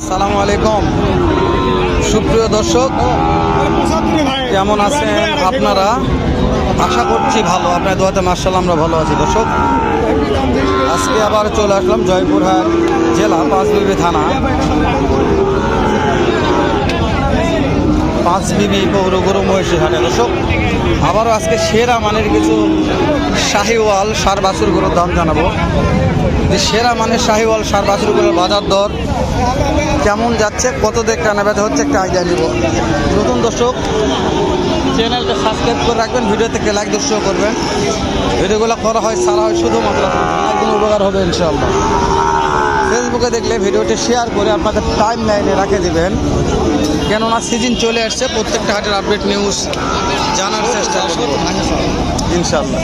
আসসালামু আলাইকুম সুপ্রিয় দর্শক, কেমন আছেন আপনারা? আশা করছি ভালো। আপনার দোয়াতে মাশাআল্লাহ আমরা ভালো আছি। দর্শক, আজকে আবার চলে আসলাম জয়পুরহাট জেলা পাঁচবিবি থানা পাঁচবিবি পৌর গরু মহিষী হাটে। দর্শক, আবারও আজকে সেরা মানের কিছু শাহিওয়াল সার বাছুর গরুর দাম জানাবো। যে সেরা মানের শাহিওয়াল সার বাছুর গরুর বাজার দর কেমন যাচ্ছে, কত দিয়ে কেনা বেচা হচ্ছে একটা আইডিয়া নিব। নতুন দর্শক, চ্যানেলটা সাবস্ক্রাইব করে রাখবেন, ভিডিও থেকে লাইক দর্শক করবেন। ভিডিওগুলো করা হয় সারা হয় শুধুমাত্র একদিন উপকার হবে ইনশাআল্লাহ। ফেসবুকে দেখলে ভিডিওটি শেয়ার করে আপনাদের টাইম লাইনে রাখে দেবেন, কেননা সিজন চলে আসছে। প্রত্যেকটা হাটের আপডেট নিউজ জানার চেষ্টা করব ইনশাআল্লাহ।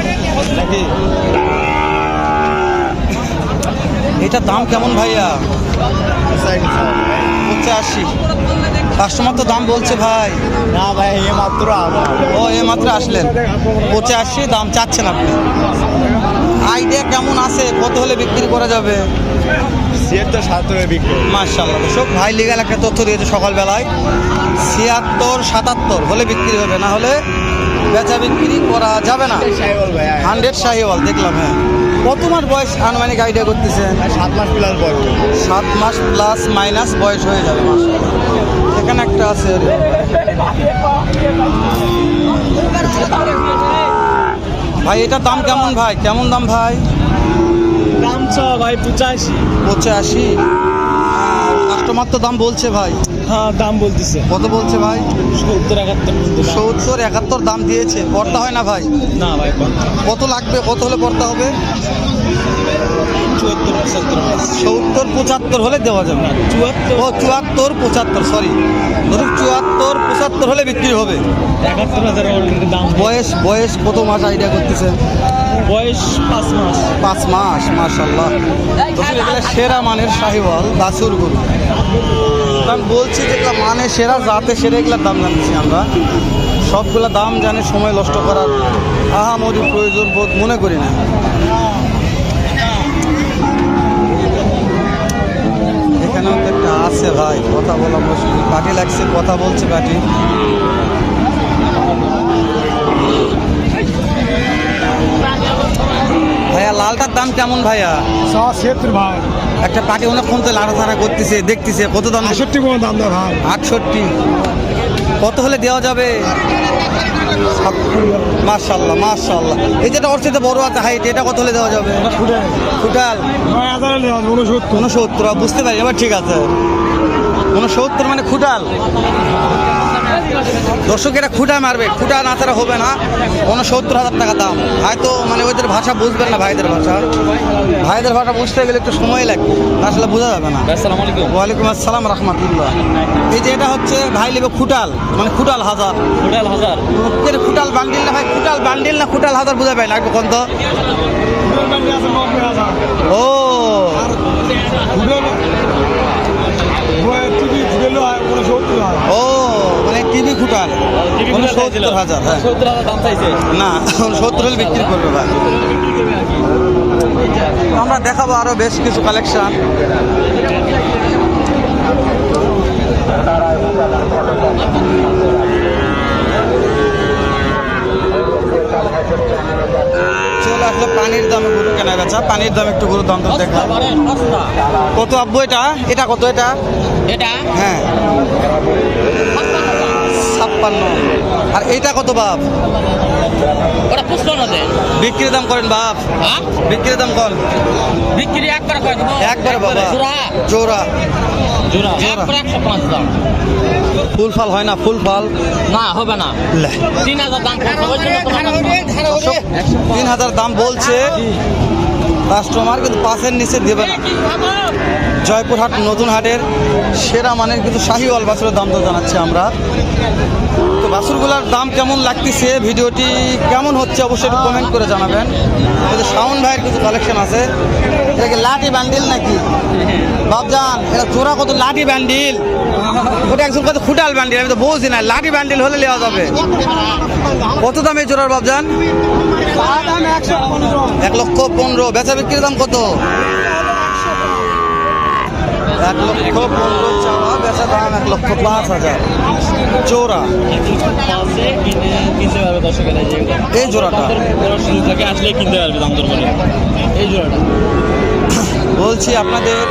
এটার দাম কেমন ভাইয়া? 85। কাস্টমার তো দাম বলছে ভাই। না ভাই, মাত্র মাত্র আসলেন। 85 দাম চাচ্ছেন আপনি। আইডিয়া কেমন আছে, কত হলে বিক্রি করা যাবে? 76 বিক্রি। মাশাআল্লাহ। দর্শক, ভাই লিগাল একটা তথ্য দিয়েছে সকালবেলায়, 76-77 হলে বিক্রি হবে, না হলে বেচা বিক্রি করা যাবে না। 100 শাহিওয়াল দেখলাম। হ্যাঁ, কত মাস বয়স আনুমানিক আইডিয়া করতেছেন? 7 মাস প্লাস বয়স। 7 মাস প্লাস মাইনাস বয়স হয়ে যাবে। এখানে একটা আছে। ভাই এটার দাম কেমন ভাই? কেমন দাম ভাই? দাম ভাই 85। কাস্টমার তো দাম বলছে ভাই। হ্যাঁ, দাম বলতেছে। কত বলছে ভাই? 70-71 দাম দিয়েছে। পড়তা হয় না ভাই? না ভাই, কত লাগবে, কত হলে পড়তা হবে? 74-75 হলে দেওয়া যাবে। 74-75, সরি, ধরুন 74-75 হলে বিক্রি হবে। 71,000 দাম। বয়স কত মাস আইডিয়া করতেছেন? বয়স 5 মাস। 5 মাস। মাশাআল্লাহ। এগুলো সেরা মানের শাহিওয়াল বাছুর গরু। আমি বলছি যেগুলো মানে সেরা, জাতে সেরা, এগুলোর দাম জানছি আমরা। সবগুলো দাম জানে সময় নষ্ট করার আহামরি প্রয়োজন বোধ মনে করি না। এখানেও তো একটা আছে ভাই, কথা বলা মুশকিল। পাটি লাগছে, কথা বলছে পাটি। ভাইয়া লালটার দাম কেমন ভাইয়া? 76 ভাই। একটা পাটি অনেকক্ষণ তো লাড়াচাড়া করতেছে, দেখতেছে। কত দাম? 68 কোন দাম দেয় ভাই? 68। কত হলে দেওয়া যাবে? মাশাআল্লাহ মাশাআল্লাহ। এই যেটা ওর সাথে বড় আছে হাইট, এটা কত হলে দেওয়া যাবে? ফুটাল 69। বুঝতে পারি এবার, ঠিক আছে। 69 মানে খুটাল। দর্শক, এটা খুঁটা মারবে, খুঁটা না ছাড়া হবে না। 69,000 টাকা দাম। হয়তো মানে ওদের ভাষা বুঝবেন না, ভাইদের ভাষা বুঝতে গেলে একটু সময় লাগবে, আসলে বোঝা যাবে না। ওয়ালাইকুম আসসালাম রহমতুল্লাহ। এই যে এটা হচ্ছে ভাই নেবে খুটাল, মানে খুটাল হাজার। খুটাল বান্ডিল না ভাই? খুটাল বান্ডিল না খুটাল হাজার বোঝা পাই না একটু কত? ও মানে টিভি খুটাল 69,000। হ্যাঁ, 70,000 দাম চাইছে। না 70 হলে বিক্রি করবে ভাই। আমরা দেখাবো আরো বেশ কিছু কালেকশন। চলে আসলে পানির দামে গরু কেনা বেচা। পানির দাম একটু গরুর দাম তো দেখা। কত আব্বু এটা? এটা কত? এটা হ্যাঁ 56। আর এইটা কত বাপ? বিক্রির দাম করেন বাপ? বিক্রির দাম কর। বিক্রি একবার বাবা। জোড়া ফুল ফাল হয় না? ফুল ফাল না হবে না। 3,000 দাম। 3,000 দাম বলছে কাস্টমার, কিন্তু 5-এর নিচে দেবে না। জয়পুরহাট নতুন হাটের সেরা মানের কিছু শাহিওয়াল বাছুরের দাম তো জানাচ্ছি আমরা। তো বাছুরগুলোর দাম কেমন লাগতেছে, ভিডিওটি কেমন হচ্ছে অবশ্যই একটু কমেন্ট করে জানাবেন। কিন্তু শাওন ভাইয়ের কিছু কালেকশন আছে। এটা কি লাঠি ব্যান্ডিল নাকি বাবজান? এটা জোড়া কত? লাঠি ব্যান্ডিল। ওটা একজন কত খুটাল ব্যান্ডিল, আমি তো বুঝি না। লাঠি ব্যান্ডিল হলে নেওয়া যাবে। কত দাম এই জোড়ার বাবজান? 1,15,000। বেচা বিক্রির দাম কত? 1,15,000। চাচা দাম 1,05,000 চৌরা। কিনতে পারবে দর্শকেরা যেগুলো এই জোড়াটা সুযোগ থাকে আসলে কিনতে পারবে দাম দর করে এই জোড়াটা। বলছি আপনাদের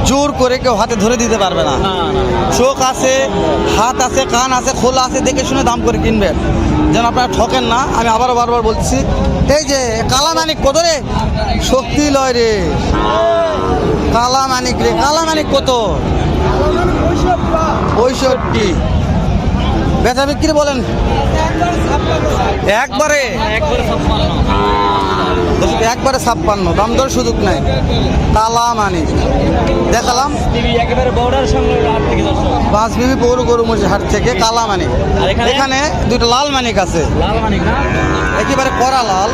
জোর করে কেউ হাতে ধরে দিতে পারবে না। না না চোখ আছে, হাত আছে, কান আছে, খোলা আছে, দেখে শুনে দাম করে কিনবেন যেন আপনারা ঠকেন না। আমি আবারও বারবার বলছি, এই যে কালামানিক কত রে? শক্তি লয় রে কালামানিক রে। কালামানিক কত? 65। বেচা বিক্রি বলেন একবারে একবারে 56 একবারে 56, দাম দর সুযোগ নাই। কালামানিক দেখালাম টিভি একেবারে বর্ডার সঙ্গে হাট থেকে দর্শক। পাঁচবিবি পৌর গরুমুরজি হাট থেকে কালামানিক। আর এখানে দুটো লাল মানিক আছে, লাল মানিক না একেবারে করা লাল,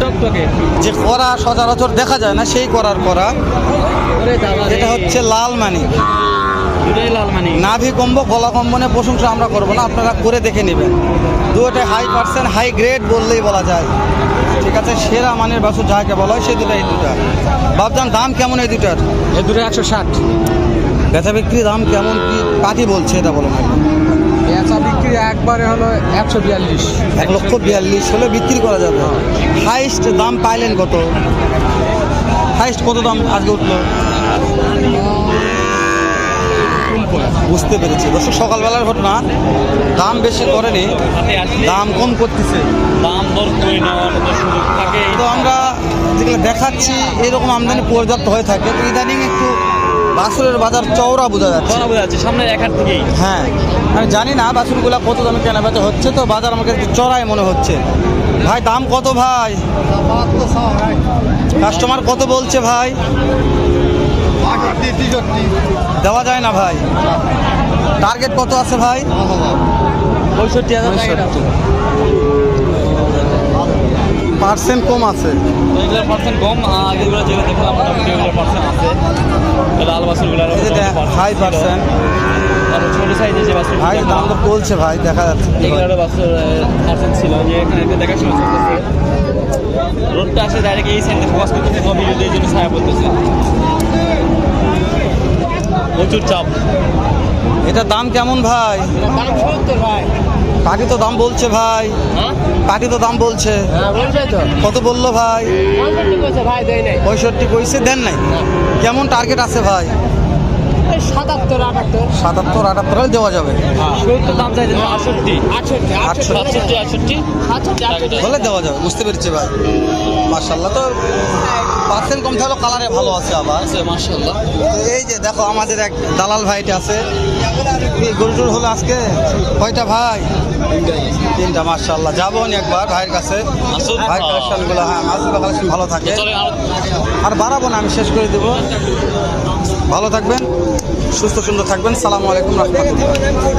টকটকে যে করা সচরাচর দেখা যায় না সেই করার করা। ওরে দাদা এটা হচ্ছে লাল মানিক। দুটোই লাল মানিক। নাভি কম্ব গলা কম্বনে প্রশংসা আমরা করবো না, আপনারা করে দেখে নেবেন। দুটোটাই হাই পার্সেন্ট হাই গ্রেড বললেই বলা যায়। ঠিক আছে, সেরা মানের বাছুর যাকে বলা হয় সেই দুটো। এই দুটা বাবজান দাম কেমন এই দুটার? এই দুটো 160। বেচা বিক্রি দাম কেমন কি পাটি বলছে এটা বলো না। বেচা বিক্রি একবারে হলো 142। 1,42,000 হলে বিক্রি করা যাবে। হাইস্ট দাম পাইলেন কত? হাইস্ট কত দাম আজকে উঠলো? বুঝতে পেরেছি দর্শক, সকালবেলার ঘটনা। দাম বেশি করেনি, দাম কম করতেছে। দাম দর করে নেওয়ার মতো সুযোগ থাকে। তো আমরা যেগুলো দেখাচ্ছি এরকম আমদানি পর্যাপ্ত হয়ে থাকে। তো ইদানিং একটু বাছুরের বাজার চওড়া বোঝা যাচ্ছে। বলা বোঝা যাচ্ছে সামনে এক হাট থেকেই। হ্যাঁ, আমি জানি না বাছুরগুলো কত দামে কেনা বেচা হচ্ছে, তো বাজার আমাকে একটু চড়াই মনে হচ্ছে। ভাই দাম কত ভাই? কাস্টমার কত বলছে ভাই? দেওয়া যায় না ভাই। টার্গেট কত আছে ভাই? 65,000 পার্সেন্ট কম আছে। এগুলো পার্সেন্ট কম। আগেগুলো যেগুলো দেখলাম মোটামুটি এগুলো পার্সেন্ট আছে। লাল বাছুরগুলো হাই পার্সেন্ট ছোট সাইজের যে বাছুর ভাই দাম তো বলছে ভাই, দেখা যাচ্ছে কি হয়। এগুলো বাছুর পার্সেন্ট ছিল যে এখানে একটা দেখাশোনা চলতেছে। রোডটা আসে ডাইরেক্ট এই সাইডে ফোকাস করতেছে, ভিডিওতে এই জন্য ছায়া পড়তেছে। প্রচুর চাপ। এটার দাম কেমন ভাই? দাম 70 ভাই। পাটি তো দাম বলছে ভাই, হ্যাঁ পাটি তো দাম বলছে। হ্যাঁ বলছে তো। কত বললো ভাই? 65 কইছে ভাই, দেই নাই। 65 কইছে, দেন নাই। কেমন টার্গেট আছে ভাই? 77 78 77-78 হলে দেওয়া যাবে। 70 দাম চাইছে 68 68 হলে দেওয়া যাবে, বুঝতে পেরেছি ভাই। মাশাআল্লাহ, তো পার্সেন্ট কম থাকলেও কালারে ভালো আছে আবার। মাশাআল্লাহ। এই যে দেখো আমাদের এক দালাল ভাইটা আছে। কি গরু টরু হলো আজকে? কয়টা ভাই? 3টা। মাশাআল্লাহ, যাবো নি একবার ভাইয়ের কাছে। ভাই কালেকশনগুলো, হ্যাঁ মাছগুলো কালেকশন ভালো থাকে। আর বাড়াবো না, আমি শেষ করে দেবো। ভালো থাকবেন, সুস্থ সুন্দর থাকবেন। সালামু আলাইকুম রহমতুল্লাহ।